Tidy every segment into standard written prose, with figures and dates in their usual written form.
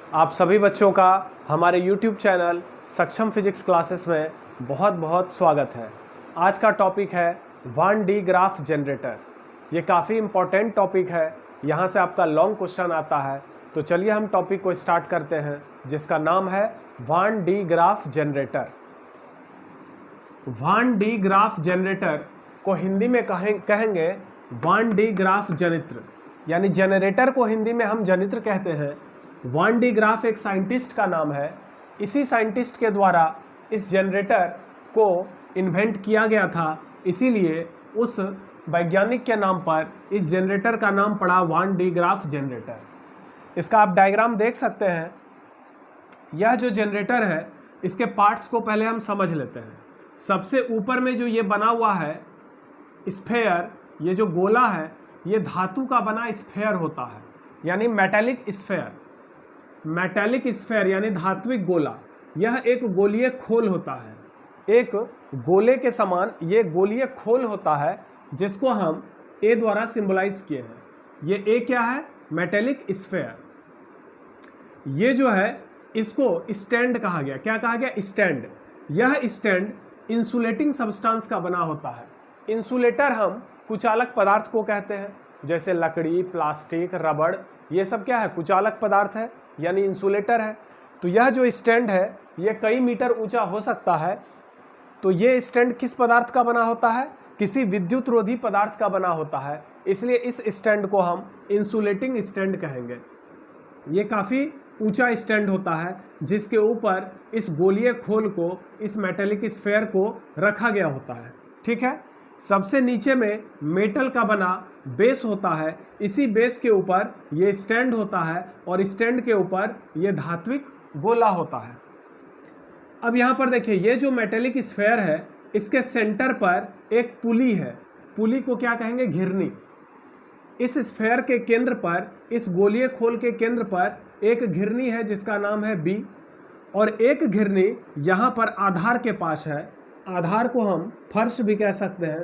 आप सभी बच्चों का हमारे YouTube चैनल सक्षम फिजिक्स क्लासेस में बहुत बहुत स्वागत है। आज का टॉपिक है 1D ग्राफ जनरेटर। ये काफ़ी इम्पोर्टेंट टॉपिक है, यहाँ से आपका लॉन्ग क्वेश्चन आता है। तो चलिए हम टॉपिक को स्टार्ट करते हैं, जिसका नाम है 1D graph generator. 1D graph generator को हिंदी में कहेंगे 1D ग्राफ जनित्र, यानी जनरेटर को हिंदी में हम जनित्र कहते हैं। 1D ग्राफ एक साइंटिस्ट का नाम है। इसी साइंटिस्ट के द्वारा इस जनरेटर को इन्वेंट किया गया था, इसीलिए उस वैज्ञानिक के नाम पर इस जनरेटर का नाम पड़ा 1D ग्राफ जनरेटर। इसका आप डायग्राम देख सकते हैं। यह जो जनरेटर है, इसके पार्ट्स को पहले हम समझ लेते हैं। सबसे ऊपर में जो ये बना हुआ है स्फेयर, ये जो गोला है, ये धातु का बना स्फेयर होता है, यानी मेटालिक स्फेयर। मेटालिक स्फेयर यानी धात्विक गोला, यह एक गोलीय खोल होता है। एक गोले के समान ये गोलीय खोल होता है, जिसको हम ए द्वारा सिंबलाइज किए हैं। ये ए क्या है? Metallic sphere. ये जो है इसको स्टैंड कहा गया। क्या कहा गया? स्टैंड। यह स्टैंड इंसुलेटिंग सब्सटेंस का बना होता है। इंसुलेटर हम कुचालक पदार्थ को कहते हैं, जैसे लकड़ी, प्लास्टिक, रबड़, ये सब क्या है? कुचालक पदार्थ है, यानी इंसुलेटर है। तो यह जो स्टैंड है ये कई मीटर ऊंचा हो सकता है। तो ये स्टैंड किस पदार्थ का बना होता है? किसी विद्युत रोधी पदार्थ का बना होता है, इसलिए इस स्टैंड को हम इंसुलेटिंग स्टैंड कहेंगे। ये काफ़ी ऊंचा स्टैंड होता है, जिसके ऊपर इस गोलीय खोल को, इस मेटालिक स्फेयर को रखा गया होता है। ठीक है। सबसे नीचे में मेटल का बना बेस होता है। इसी बेस के ऊपर ये स्टैंड होता है और स्टैंड के ऊपर ये धात्विक गोला होता है। अब यहाँ पर देखिए, ये जो मेटालिक स्फेयर है, इसके सेंटर पर एक पुली है। पुली को क्या कहेंगे? घिरनी। इस स्फेयर के केंद्र पर, इस गोलीय खोल के केंद्र पर एक घिरनी है, जिसका नाम है बी, और एक घिरनी यहाँ पर आधार के पास है। आधार को हम फर्श भी कह सकते हैं।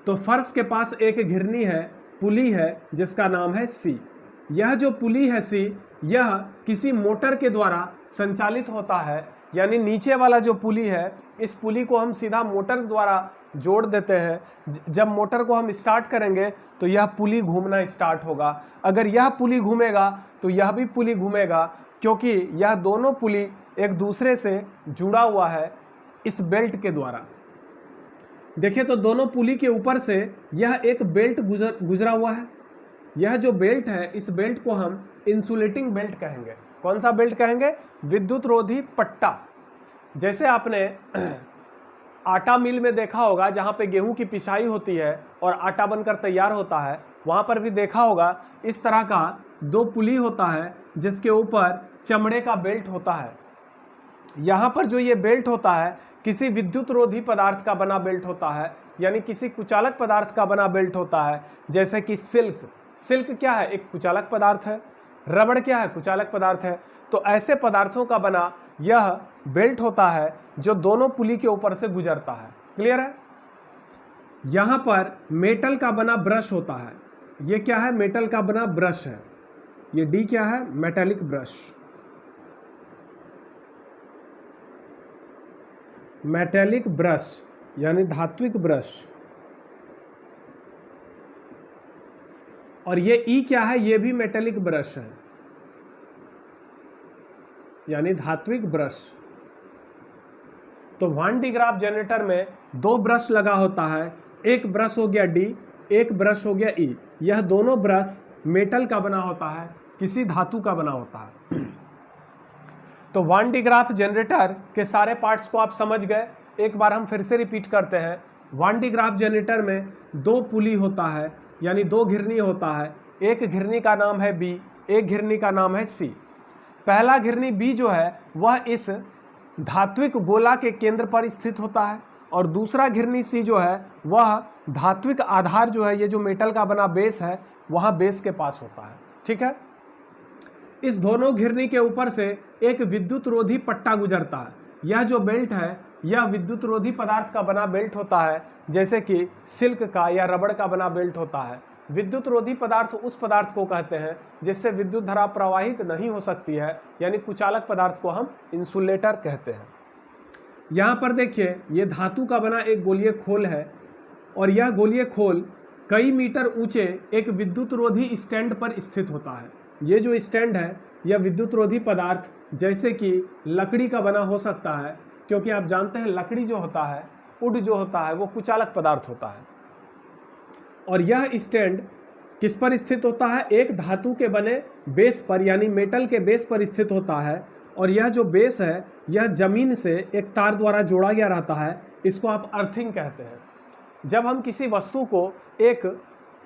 तो फर्श के पास एक घिरनी है, पुली है, जिसका नाम है सी। यह जो पुली है सी, यह किसी मोटर के द्वारा संचालित होता है, यानी नीचे वाला जो पुली है, इस पुली को हम सीधा मोटर द्वारा जोड़ देते हैं। जब मोटर को हम स्टार्ट करेंगे तो यह पुली घूमना स्टार्ट होगा। अगर यह पुली घूमेगा तो यह भी पुली घूमेगा, क्योंकि यह दोनों पुली एक दूसरे से जुड़ा हुआ है इस बेल्ट के द्वारा। देखिए तो दोनों पुली के ऊपर से यह एक बेल्ट गुजरा हुआ है। यह जो बेल्ट है, इस बेल्ट को हम इंसुलेटिंग बेल्ट कहेंगे। कौन सा बेल्ट कहेंगे? विद्युत रोधी पट्टा। जैसे आपने आटा मिल में देखा होगा, जहाँ पे गेहूं की पिसाई होती है और आटा बनकर तैयार होता है, वहाँ पर भी देखा होगा इस तरह का दो पुली होता है, जिसके ऊपर चमड़े का बेल्ट होता है। यहाँ पर जो ये बेल्ट होता है, किसी विद्युत रोधी पदार्थ का बना बेल्ट होता है, यानी किसी कुचालक पदार्थ का बना बेल्ट होता है, जैसे कि सिल्क। सिल्क क्या है? एक कुचालक पदार्थ है। रबड़ क्या है? कुचालक पदार्थ है। तो ऐसे पदार्थों का बना यह बेल्ट होता है, जो दोनों पुली के ऊपर से गुजरता है। क्लियर है? यहाँ पर मेटल का बना ब्रश होता है। ये क्या है? मेटल का बना ब्रश है। ये डी क्या है? Metallic brush. मेटालिक ब्रश यानी धात्विक ब्रश। और ये ई क्या है? ये भी मेटालिक ब्रश है, यानी धात्विक ब्रश। तो 1D ग्राफ जनरेटर में दो ब्रश लगा होता है। एक ब्रश हो गया डी, एक ब्रश हो गया ई। यह दोनों ब्रश मेटल का बना होता है, किसी धातु का बना होता है। तो 1D ग्राफ जनरेटर के सारे पार्ट्स को आप समझ गए। एक बार हम फिर से रिपीट करते हैं। 1D ग्राफ जनरेटर में दो पुली होता है, यानी दो घिरनी होता है। एक घिरनी का नाम है बी, एक घिरनी का नाम है सी। पहला घिरनी बी जो है वह इस धात्विक गोला के केंद्र पर स्थित होता है, और दूसरा घिरनी सी जो है वह धात्विक आधार जो है, ये जो मेटल का बना बेस है, वहाँ बेस के पास होता है। ठीक है। इस दोनों घिरनी के ऊपर से एक विद्युत रोधी पट्टा गुजरता है। यह जो बेल्ट है, यह विद्युत रोधी पदार्थ का बना बेल्ट होता है, जैसे कि सिल्क का या रबड़ का बना बेल्ट होता है। विद्युत रोधी पदार्थ उस पदार्थ को कहते हैं जिससे विद्युत धारा प्रवाहित नहीं हो सकती है, यानी कुचालक पदार्थ को हम इंसुलेटर कहते हैं। यहाँ पर देखिए, ये धातु का बना एक गोलीय खोल है और यह गोलीय खोल कई मीटर ऊंचे एक विद्युत रोधी स्टैंड पर स्थित होता है। ये जो स्टैंड है यह विद्युत रोधी पदार्थ जैसे कि लकड़ी का बना हो सकता है, क्योंकि आप जानते हैं लकड़ी जो होता है, वुड जो होता है, वो कुचालक पदार्थ होता है। और यह स्टैंड किस पर स्थित होता है? एक धातु के बने बेस पर, यानी मेटल के बेस पर स्थित होता है। और यह जो बेस है यह जमीन से एक तार द्वारा जोड़ा गया रहता है, इसको आप अर्थिंग कहते हैं। जब हम किसी वस्तु को एक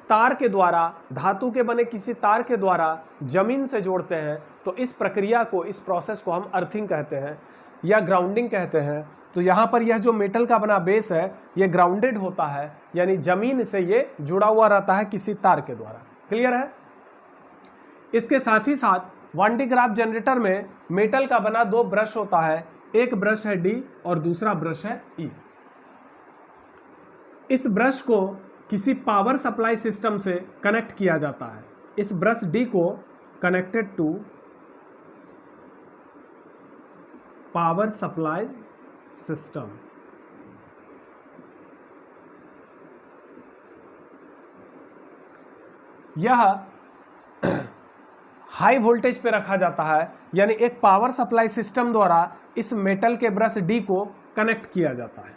तार के द्वारा, धातु के बने किसी तार के द्वारा जमीन से जोड़ते हैं तो इस प्रक्रिया को, इस प्रोसेस को हम अर्थिंग कहते हैं या ग्राउंडिंग कहते हैं। तो यहाँ पर यह जो मेटल का बना बेस है ये ग्राउंडेड होता है, यानी जमीन से ये जुड़ा हुआ रहता है किसी तार के द्वारा। क्लियर है? इसके साथ ही साथ वान डी ग्राफ जनरेटर में मेटल का बना दो ब्रश होता है, एक ब्रश है डी और दूसरा ब्रश है ई। इस ब्रश को किसी पावर सप्लाई सिस्टम से कनेक्ट किया जाता है। इस ब्रश डी को connected to power supply system. यह हाई वोल्टेज पे रखा जाता है, यानी एक पावर सप्लाई सिस्टम द्वारा इस मेटल के ब्रश डी को कनेक्ट किया जाता है।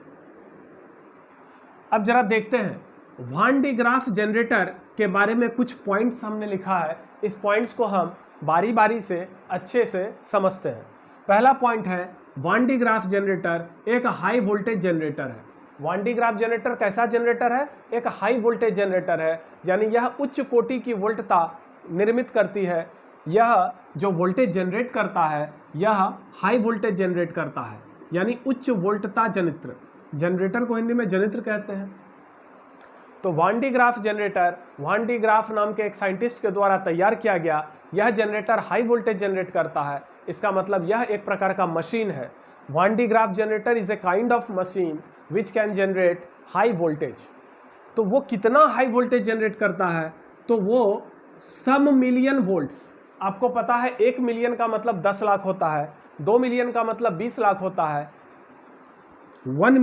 अब जरा देखते हैं वान डी ग्राफ जनरेटर के बारे में कुछ पॉइंट्स हमने लिखा है। इस पॉइंट्स को हम बारी बारी से अच्छे से समझते हैं। पहला पॉइंट है, वान डी ग्राफ जनरेटर एक हाई वोल्टेज जनरेटर है। वान डी ग्राफ जनरेटर कैसा जनरेटर है? एक हाई वोल्टेज जनरेटर है, यानी यह उच्च कोटि की वोल्टता निर्मित करती है। यह जो वोल्टेज जनरेट करता है यह हाई वोल्टेज जनरेट करता है, यानी उच्च वोल्टता जनित्र। जनरेटर को हिंदी में जनित्र कहते हैं। तो वान डी ग्राफ जनरेटर वान डी ग्राफ नाम के एक साइंटिस्ट के द्वारा तैयार किया गया। यह जनरेटर हाई वोल्टेज जनरेट करता है। इसका मतलब यह एक प्रकार का मशीन है। Van de Graaff generator is a kind of machine which can generate high voltage. तो वो कितना हाई वोल्टेज जनरेट करता है? तो वो सम मिलियन वोल्ट्स। आपको पता है 1 मिलियन का मतलब 10 लाख होता है, 2 मिलियन का मतलब 20 लाख होता है, 1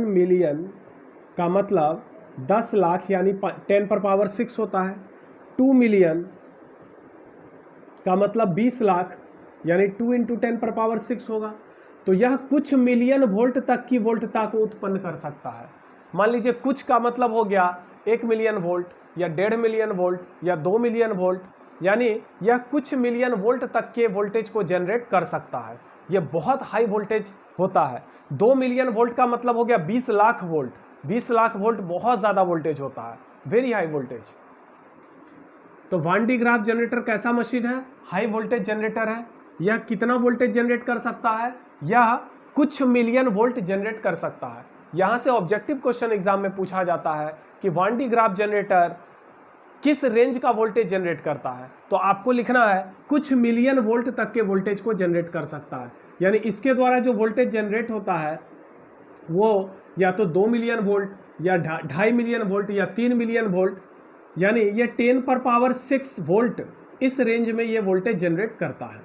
मिलियन का मतलब 10 लाख यानी 10 पर पावर 6 होता है। 2 मिलियन का मतलब 20 लाख यानी 2 इंटू 10 पर पावर 6 होगा। तो यह कुछ मिलियन वोल्ट तक की वोल्टता को उत्पन्न कर सकता है। मान लीजिए कुछ का मतलब हो गया 1 मिलियन वोल्ट या 1.5 मिलियन वोल्ट या 2 मिलियन वोल्ट, यानी यह कुछ मिलियन वोल्ट तक के वोल्टेज को जनरेट कर सकता है। यह बहुत हाई वोल्टेज होता है। 2 मिलियन वोल्ट का मतलब हो गया 20 लाख वोल्ट। 20 लाख वोल्ट बहुत ज़्यादा वोल्टेज होता है, वेरी हाई वोल्टेज। तो वान डी ग्राफ जनरेटर कैसा मशीन है? हाई वोल्टेज जनरेटर है। यह कितना वोल्टेज जनरेट कर सकता है? यह कुछ मिलियन वोल्ट जनरेट कर सकता है। यहाँ से ऑब्जेक्टिव क्वेश्चन एग्जाम में पूछा जाता है कि वान डी ग्राफ जनरेटर किस रेंज का वोल्टेज जनरेट करता है? तो आपको लिखना है कुछ मिलियन वोल्ट तक के वोल्टेज को जनरेट कर सकता है। यानी इसके द्वारा जो वोल्टेज जनरेट होता है वो या तो 2 मिलियन वोल्ट या 2.5 मिलियन वोल्ट या 3 मिलियन वोल्ट, यानी ये 10 पर पावर 6 वोल्ट, इस रेंज में ये वोल्टेज जनरेट करता है।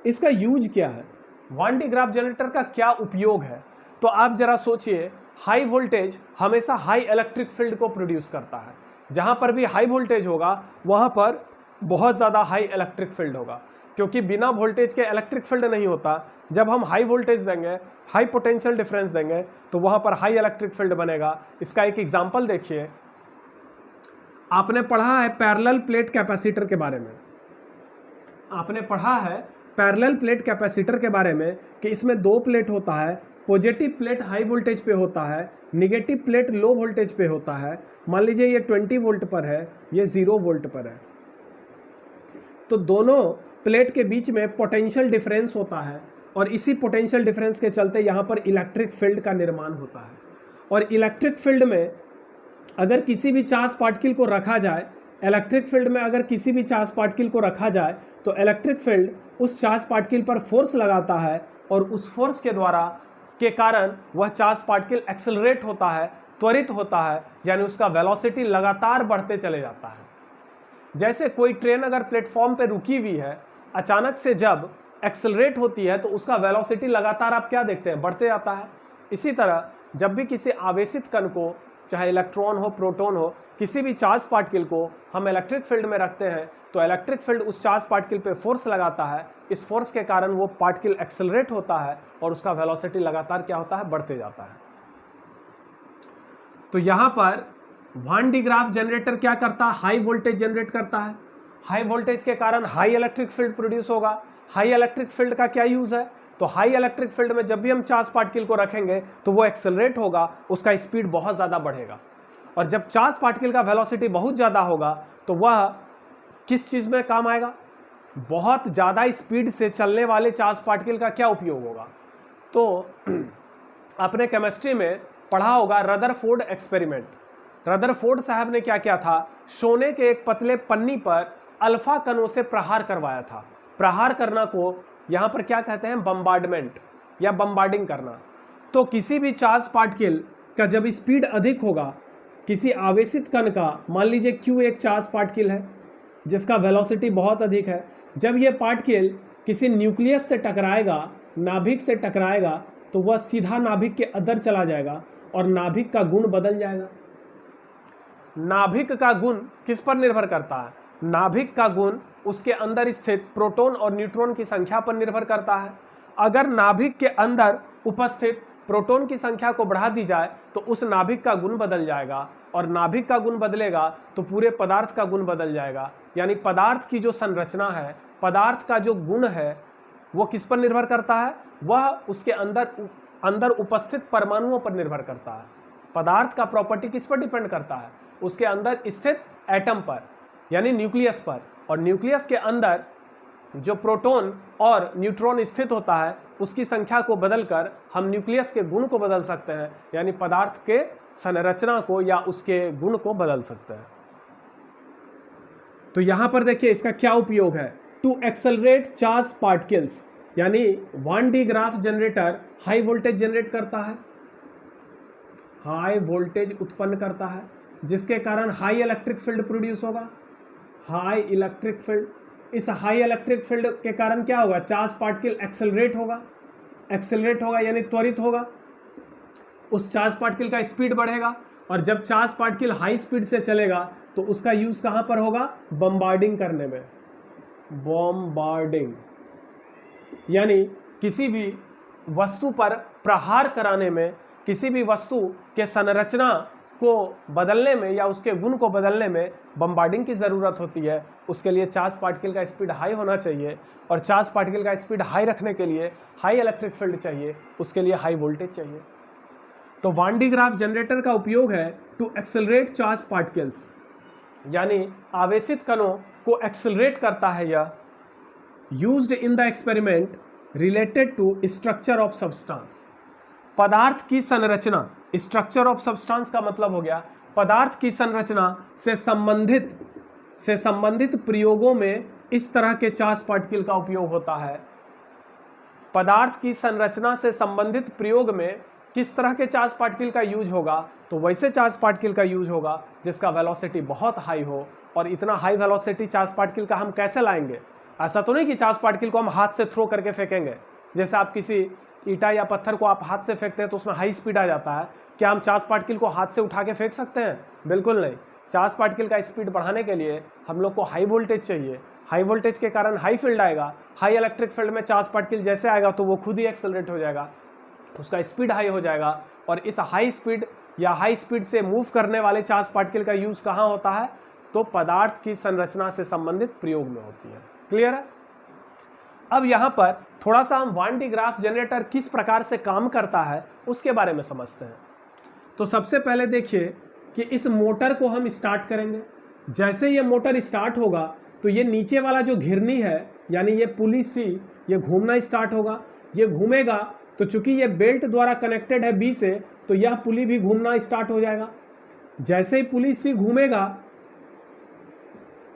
इसका यूज क्या है? वान डी ग्राफ जनरेटर का क्या उपयोग है? तो आप जरा सोचिए, हाई वोल्टेज हमेशा हाई इलेक्ट्रिक फील्ड को प्रोड्यूस करता है। जहाँ पर भी हाई वोल्टेज होगा वहाँ पर बहुत ज़्यादा हाई इलेक्ट्रिक फील्ड होगा, क्योंकि बिना वोल्टेज के इलेक्ट्रिक फील्ड नहीं होता। जब हम हाई वोल्टेज देंगे, हाई पोटेंशियल डिफरेंस देंगे, तो वहाँ पर हाई इलेक्ट्रिक फील्ड बनेगा। इसका एक एग्जांपल देखिए, आपने पढ़ा है पैरेलल प्लेट कैपेसिटर के बारे में। आपने पढ़ा है पैरेलल प्लेट कैपेसिटर के बारे में कि इसमें 2 प्लेट होता है। पॉजिटिव प्लेट हाई वोल्टेज पे होता है, निगेटिव प्लेट लो वोल्टेज पे होता है। मान लीजिए ये 20 वोल्ट पर है, ये 0 वोल्ट पर है। तो दोनों प्लेट के बीच में पोटेंशियल डिफरेंस होता है और इसी पोटेंशियल डिफरेंस के चलते यहाँ पर इलेक्ट्रिक फील्ड का निर्माण होता है। और इलेक्ट्रिक फील्ड में अगर किसी भी चार्ज पार्टिकल को रखा जाए, इलेक्ट्रिक फील्ड में अगर किसी भी चार्ज पार्टिकल को रखा जाए तो इलेक्ट्रिक फील्ड उस चार्ज पार्टिकल पर फोर्स लगाता है और उस फोर्स के द्वारा के कारण वह चार्ज पार्टिकल एक्सेलरेट होता है त्वरित होता है, यानी उसका वेलोसिटी लगातार बढ़ते चले जाता है। जैसे कोई ट्रेन अगर प्लेटफॉर्म पे रुकी हुई है, अचानक से जब एक्सेलरेट होती है तो उसका वेलोसिटी लगातार आप क्या देखते हैं, बढ़ते जाता है। इसी तरह जब भी किसी आवेशित कण को, चाहे इलेक्ट्रॉन हो, प्रोटॉन हो, किसी भी चार्ज पार्टिकल को हम इलेक्ट्रिक फील्ड में रखते हैं तो इलेक्ट्रिक फील्ड उस चार्ज पार्टिकल पे फोर्स लगाता है। इस फोर्स के कारण वो पार्टिकल एक्सेलरेट होता है और उसका वेलोसिटी लगातार क्या होता है, बढ़ते जाता है। तो यहां पर वान डी ग्राफ जनरेटर क्या करता है, हाई वोल्टेज जनरेट करता है। हाई वोल्टेज के कारण हाई इलेक्ट्रिक फील्ड प्रोड्यूस होगा। हाई इलेक्ट्रिक फील्ड का क्या यूज है, तो हाई इलेक्ट्रिक फील्ड में जब भी हम चार्ज पार्टिकल को रखेंगे तो वो एक्सेलरेट होगा, उसका स्पीड बहुत ज्यादा बढ़ेगा। और जब चार्ज पार्टिकल का वेलोसिटी बहुत ज्यादा होगा तो वह किस चीज में काम आएगा, बहुत ज्यादा स्पीड से चलने वाले चार्ज पार्टिकल का क्या उपयोग होगा। तो आपने केमिस्ट्री में पढ़ा होगा रदरफोर्ड एक्सपेरिमेंट। रदरफोर्ड साहब ने क्या किया था, सोने के एक पतले पन्नी पर अल्फा कणों से प्रहार करवाया था। प्रहार करना को यहां पर क्या कहते हैं, बम्बार्डमेंट या बम्बार्डिंग करना। तो किसी भी चार्ज पार्टिकल का जब स्पीड अधिक होगा, किसी आवेशित कण का, मान लीजिए Q एक चार्ज पार्टिकल है जिसका वेलोसिटी बहुत अधिक है, जब यह पार्टिकल किसी न्यूक्लियस से टकराएगा, नाभिक से टकराएगा, तो वह सीधा नाभिक के अंदर चला जाएगा और नाभिक का गुण बदल जाएगा। नाभिक का गुण किस पर निर्भर करता है, नाभिक का गुण उसके अंदर स्थित प्रोटॉन और न्यूट्रॉन की संख्या पर निर्भर करता है। अगर नाभिक के अंदर उपस्थित प्रोटॉन की संख्या को बढ़ा दी जाए तो उस नाभिक का गुण बदल जाएगा, और नाभिक का गुण बदलेगा तो पूरे पदार्थ का गुण बदल जाएगा। यानी पदार्थ की जो संरचना है, पदार्थ का जो गुण है, वो किस पर निर्भर करता है, वह उसके अंदर उपस्थित परमाणुओं पर निर्भर करता है। पदार्थ का प्रॉपर्टी किस पर डिपेंड करता है, उसके अंदर स्थित एटम पर, यानी न्यूक्लियस पर। और न्यूक्लियस के अंदर जो प्रोटॉन और न्यूट्रॉन स्थित होता है, उसकी संख्या को बदलकर हम न्यूक्लियस के गुण को बदल सकते हैं, यानी पदार्थ के संरचना को या उसके गुण को बदल सकते हैं। तो यहां पर देखिए इसका क्या उपयोग है, टू एक्सेलरेट चार्ज पार्टिकल्स, यानी Van de Graaff generator high voltage generate करता है, हाई वोल्टेज उत्पन्न करता है, जिसके कारण हाई इलेक्ट्रिक फील्ड प्रोड्यूस होगा। हाई इलेक्ट्रिक फील्ड, इस हाई इलेक्ट्रिक फील्ड के कारण क्या होगा, चार्ज पार्टिकल एक्सेलरेट होगा। एक्सेलरेट होगा यानी त्वरित होगा, उस चार्ज पार्टिकल का स्पीड बढ़ेगा। और जब चार्ज पार्टिकल हाई स्पीड से चलेगा तो उसका यूज कहां पर होगा, बम्बार्डिंग करने में। बॉम्बार्डिंग यानी किसी भी वस्तु पर प्रहार कराने में, किसी भी वस्तु के संरचना को बदलने में या उसके गुण को बदलने में बम्बार्डिंग की ज़रूरत होती है। उसके लिए चार्ज पार्टिकल का स्पीड हाई होना चाहिए, और चार्ज पार्टिकल का स्पीड हाई रखने के लिए हाई इलेक्ट्रिक फील्ड चाहिए, उसके लिए हाई वोल्टेज चाहिए। तो वान डी ग्राफ जनरेटर का उपयोग है टू एक्सेलरेट चार्ज पार्टिकल्स, यानी आवेशित कणों को एक्सेलरेट करता है यह। Used in the experiment related to structure of substance, पदार्थ की संरचना। स्ट्रक्चर ऑफ सब्सटेंस का मतलब हो गया पदार्थ की संरचना से संबंधित प्रयोगों में इस तरह के चार्ज पार्टिकल का उपयोग होता है। पदार्थ की संरचना से संबंधित प्रयोग में किस तरह के चार्ज पार्टिकल का यूज होगा, तो वैसे चार्ज पार्टिकल का यूज होगा जिसका वेलोसिटी बहुत हाई हो। और इतना हाई वेलोसिटी चार्ज पार्टिकल का हम कैसे लाएंगे, ऐसा तो नहीं कि चार्ज पार्टिकल को हम हाथ से थ्रो करके फेंकेंगे। जैसे आप किसी ईटा या पत्थर को आप हाथ से फेंकते हैं तो उसमें हाई स्पीड आ जाता है, क्या हम चार्ज पार्टिकल को हाथ से उठा के फेंक सकते हैं, बिल्कुल नहीं। चार्ज पार्टिकल का स्पीड बढ़ाने के लिए हम लोग को हाई वोल्टेज चाहिए। हाई वोल्टेज के कारण हाई फील्ड आएगा, हाई इलेक्ट्रिक फील्ड में चार्ज पार्टिकल जैसे आएगा तो वो खुद ही एक्सेलरेट हो जाएगा, उसका स्पीड हाई हो जाएगा। और इस हाई स्पीड या हाई स्पीड से मूव करने वाले चार्ज पार्टिकल का यूज कहाँ होता है, तो पदार्थ की संरचना से संबंधित प्रयोग में होती है। क्लियर है। अब यहाँ पर थोड़ा सा हम वान डी ग्राफ जनरेटर किस प्रकार से काम करता है उसके बारे में समझते हैं। तो सबसे पहले देखिए कि इस मोटर को हम स्टार्ट करेंगे। जैसे ये मोटर स्टार्ट होगा तो ये नीचे वाला जो घिरनी है, यानी ये पुली सी, ये घूमना स्टार्ट होगा। ये घूमेगा तो चूंकि ये बेल्ट द्वारा कनेक्टेड है बी से, तो यह पुली भी घूमना स्टार्ट हो जाएगा। जैसे ही पुली सी घूमेगा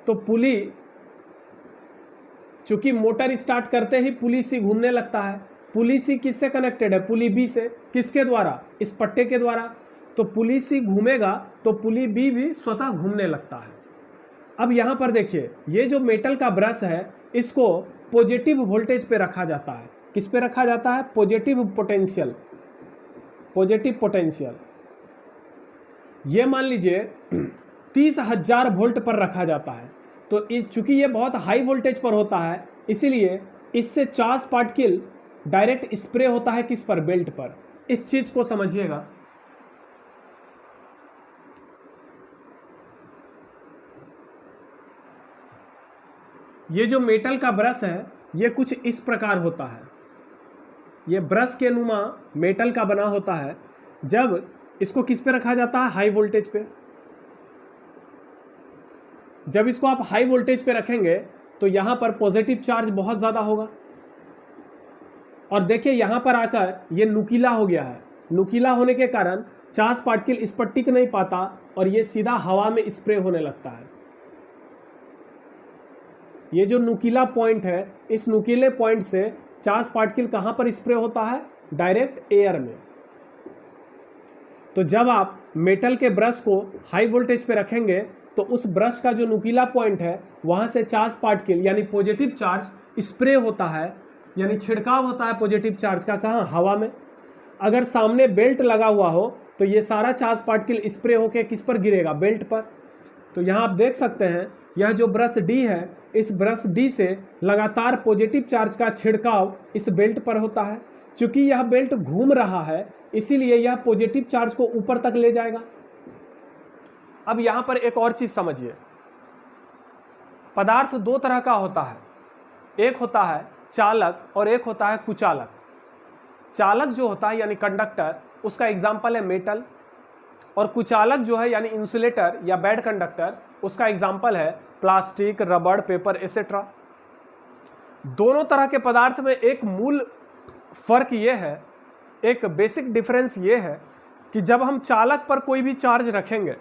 तो पुली, चूंकि मोटर स्टार्ट करते ही पुली सी घूमने लगता है। पुली सी किससे कनेक्टेड है, पुली बी से। किसके द्वारा, इस पट्टे के द्वारा। तो पुली सी घूमेगा तो पुली बी भी स्वतः घूमने लगता है। अब यहाँ पर देखिए, ये जो मेटल का ब्रश है इसको पॉजिटिव वोल्टेज पे रखा जाता है। किस पे रखा जाता है? Positive potential, positive potential. ये मान लीजिए 30,000 वोल्ट पर रखा जाता है। तो चूंकि ये बहुत हाई वोल्टेज पर होता है इसीलिए इससे चार्ज पार्टिकल डायरेक्ट स्प्रे होता है किस पर? बेल्ट पर। इस चीज को समझिएगा। ये जो मेटल का ब्रश है ये कुछ इस प्रकार होता है। ये ब्रश के नुमा मेटल का बना होता है। जब इसको किस पे रखा जाता है? हाई वोल्टेज पे। जब इसको आप हाई वोल्टेज पे रखेंगे तो यहां पर पॉजिटिव चार्ज बहुत ज़्यादा होगा और देखिए यहां पर आकर ये नुकीला हो गया है। नुकीला होने के कारण चार्ज पार्टिकल इस पर टिक नहीं पाता और ये सीधा हवा में स्प्रे होने लगता है। ये जो नुकीला पॉइंट है, इस नुकीले पॉइंट से चार्ज पार्टिकल कहां पर स्प्रे होता है? डायरेक्ट एयर में। तो जब आप मेटल के ब्रश को हाई वोल्टेज पे रखेंगे तो उस ब्रश का जो नुकीला पॉइंट है वहां से चार्ज पार्टिकल यानी पॉजिटिव चार्ज स्प्रे होता है, यानी छिड़काव होता है पॉजिटिव चार्ज का। कहाँ? हवा में। अगर सामने बेल्ट लगा हुआ हो तो ये सारा चार्ज पार्टिकल स्प्रे होकर किस पर गिरेगा? बेल्ट पर। तो यहाँ आप देख सकते हैं यह जो ब्रश डी है, इस ब्रश डी से लगातार पॉजिटिव चार्ज का छिड़काव इस बेल्ट पर होता है। चूंकि यह बेल्ट घूम रहा है इसीलिए यह पॉजिटिव चार्ज को ऊपर तक ले जाएगा। अब यहां पर एक और चीज समझिए, पदार्थ दो तरह का होता है। एक होता है चालक और एक होता है कुचालक। चालक जो होता है यानी कंडक्टर, उसका एग्जाम्पल है मेटल, और कुचालक जो है यानी इंसुलेटर या बैड कंडक्टर, उसका एग्जाम्पल है प्लास्टिक, रबड़, पेपर एसेट्रा। दोनों तरह के पदार्थ में एक मूल फर्क ये है, एक बेसिक डिफरेंस ये है कि जब हम चालक पर कोई भी चार्ज रखेंगे,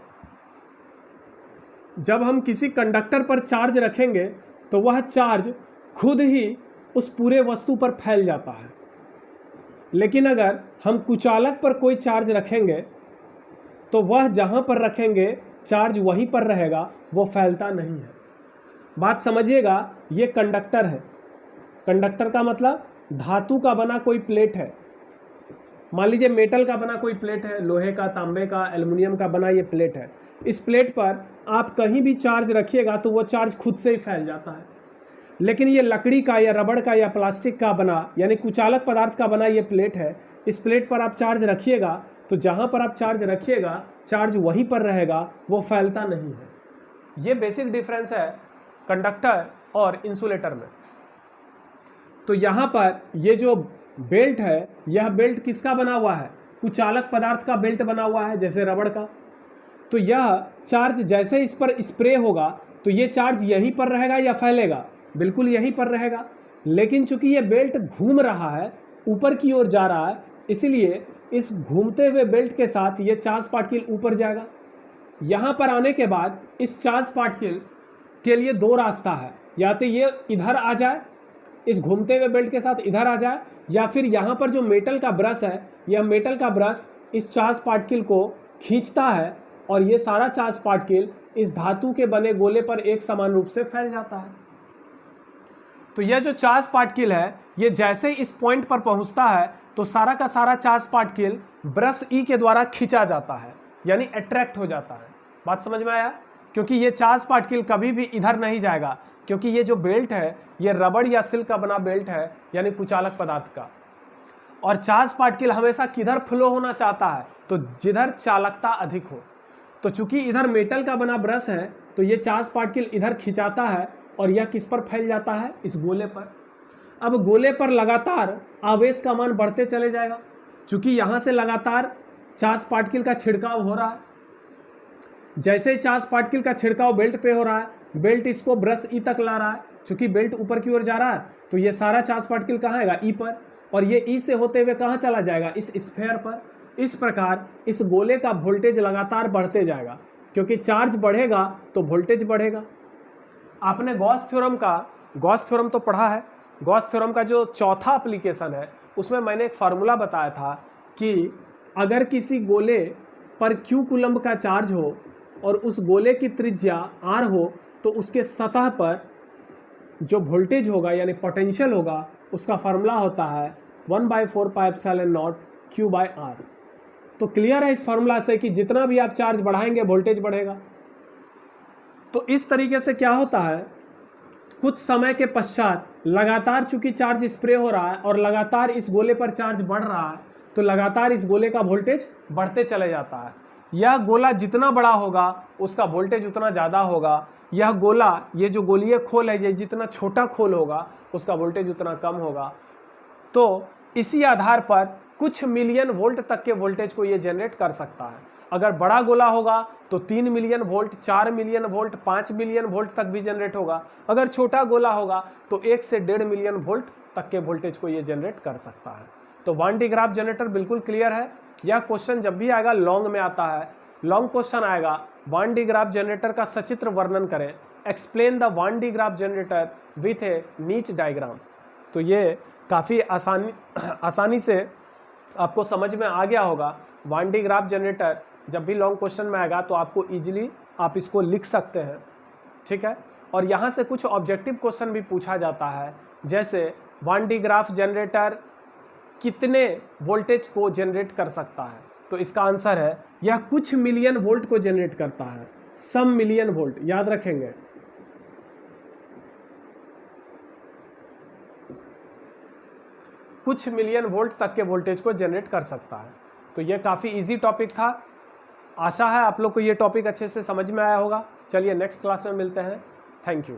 जब हम किसी कंडक्टर पर चार्ज रखेंगे तो वह चार्ज खुद ही उस पूरे वस्तु पर फैल जाता है। लेकिन अगर हम कुचालक पर कोई चार्ज रखेंगे तो वह जहां पर रखेंगे चार्ज वहीं पर रहेगा, वो फैलता नहीं है। बात समझिएगा, ये कंडक्टर है। कंडक्टर का मतलब धातु का बना कोई प्लेट है। मान लीजिए मेटल का बना कोई प्लेट है, लोहे का, तांबे का, एल्युमिनियम का बना ये प्लेट है। इस प्लेट पर आप कहीं भी चार्ज रखिएगा तो वो चार्ज खुद से ही फैल जाता है। लेकिन ये लकड़ी का या रबड़ का या प्लास्टिक का बना यानी कुचालक पदार्थ का बना ये प्लेट है। इस प्लेट पर आप चार्ज रखिएगा तो जहाँ पर आप चार्ज रखिएगा चार्ज वहीं पर रहेगा, वो फैलता नहीं है। ये बेसिक डिफरेंस है कंडक्टर और इंसुलेटर में। तो यहाँ पर ये जो बेल्ट है, यह बेल्ट किसका बना हुआ है? कुचालक पदार्थ का बेल्ट बना हुआ है, जैसे रबड़ का। तो यह चार्ज जैसे इस पर स्प्रे होगा तो ये चार्ज यहीं पर रहेगा या फैलेगा? बिल्कुल यहीं पर रहेगा। लेकिन चूंकि ये बेल्ट घूम रहा है, ऊपर की ओर जा रहा है, इसीलिए इस घूमते हुए बेल्ट के साथ ये चार्ज पार्टिकल ऊपर जाएगा। यहाँ पर आने के बाद इस चार्ज पार्टिकल के लिए दो रास्ता है, या तो ये इधर आ जाए, इस घूमते हुए बेल्ट के साथ इधर आ जाए, या फिर यहाँ पर जो मेटल का ब्रश है, यह मेटल का ब्रश इस चार्ज पार्टिकल को खींचता है और ये सारा चार्ज पार्टिकल इस धातु के बने गोले पर एक समान रूप से फैल जाता है। तो यह जो चार्ज पार्टिकल है, ये जैसे इस पॉइंट पर पहुंचता है तो सारा का सारा चार्ज पार्टिकल ब्रश ई के द्वारा खींचा जाता है, यानी अट्रैक्ट हो जाता है। बात समझ में आया? क्योंकि ये चार्ज पार्टिकल कभी भी इधर नहीं जाएगा, क्योंकि ये जो बेल्ट है ये रबड़ या सिल्क का बना बेल्ट है, यानी कुचालक पदार्थ का। और चार्ज पार्टिकल हमेशा किधर फ्लो होना चाहता है? तो जिधर चालकता अधिक हो। तो चूंकि इधर मेटल का बना ब्रश है तो ये चार्ज पार्टिकल इधर खिंचाता है और यह किस पर फैल जाता है? इस गोले पर। अब गोले पर लगातार आवेश का मान बढ़ते चले जाएगा, चूंकि यहाँ से लगातार चार्ज पार्टिकल का छिड़काव हो रहा है। जैसे चार्ज पार्टिकल का छिड़काव बेल्ट पे हो रहा है, बेल्ट इसको ब्रश ई तक ला रहा है। चूंकि बेल्ट ऊपर की ओर जा रहा है तो ये सारा चार्ज पार्टिकल कहाँ आएगा? ई पर, और ये ई से होते हुए कहाँ चला जाएगा? इस स्फेयर पर। इस प्रकार इस गोले का वोल्टेज लगातार बढ़ते जाएगा, क्योंकि चार्ज बढ़ेगा तो वोल्टेज बढ़ेगा। आपने गॉस थ्योरम तो पढ़ा है। गॉस थ्योरम का जो चौथा एप्लीकेशन है उसमें मैंने एक फार्मूला बताया था कि अगर किसी गोले पर क्यू कूलम्ब का चार्ज हो और उस गोले की त्रिज्या आर हो तो उसके सतह पर जो वोल्टेज होगा यानी पोटेंशियल होगा उसका फार्मूला होता है 1/4 pi epsilon naught q by r. तो क्लियर है इस फार्मूला से कि जितना भी आप चार्ज बढ़ाएंगे वोल्टेज बढ़ेगा। तो इस तरीके से क्या होता है, कुछ समय के पश्चात लगातार चूंकि चार्ज स्प्रे हो रहा है और लगातार इस गोले पर चार्ज बढ़ रहा है तो लगातार इस गोले का वोल्टेज बढ़ते चले जाता है। यह गोला जितना बड़ा होगा उसका वोल्टेज उतना ज़्यादा होगा। यह गोला, ये जो गोलीय खोल है, ये जितना छोटा खोल होगा उसका वोल्टेज उतना कम होगा। तो इसी आधार पर कुछ मिलियन वोल्ट तक के वोल्टेज को ये जनरेट कर सकता है। अगर बड़ा गोला होगा तो 3 million volt, 4 million volt, 5 million volt तक भी जनरेट होगा। अगर छोटा गोला होगा तो 1 से 1.5 मिलियन वोल्ट तक के वोल्टेज को ये जनरेट कर सकता है। तो 1D ग्राफ जनरेटर बिल्कुल क्लियर है। यह क्वेश्चन जब भी आएगा लॉन्ग में आता है, लॉन्ग क्वेश्चन आएगा 1D ग्राफ जनरेटर का सचित्र वर्णन करें, explain the 1D graph generator with A NEET diagram. तो ये काफ़ी आसानी से आपको समझ में आ गया होगा। 1D ग्राफ जनरेटर जब भी लॉन्ग क्वेश्चन में आएगा तो आपको इजीली आप इसको लिख सकते हैं, ठीक है। और यहाँ से कुछ ऑब्जेक्टिव क्वेश्चन भी पूछा जाता है, जैसे 1D ग्राफ जनरेटर कितने वोल्टेज को जनरेट कर सकता है। तो इसका आंसर है यह कुछ मिलियन वोल्ट को जनरेट करता है, सम मिलियन वोल्ट, याद रखेंगे। कुछ मिलियन वोल्ट तक के वोल्टेज को जनरेट कर सकता है। तो यह काफ़ी इजी टॉपिक था। आशा है आप लोग को ये टॉपिक अच्छे से समझ में आया होगा। चलिए नेक्स्ट क्लास में मिलते हैं। Thank you.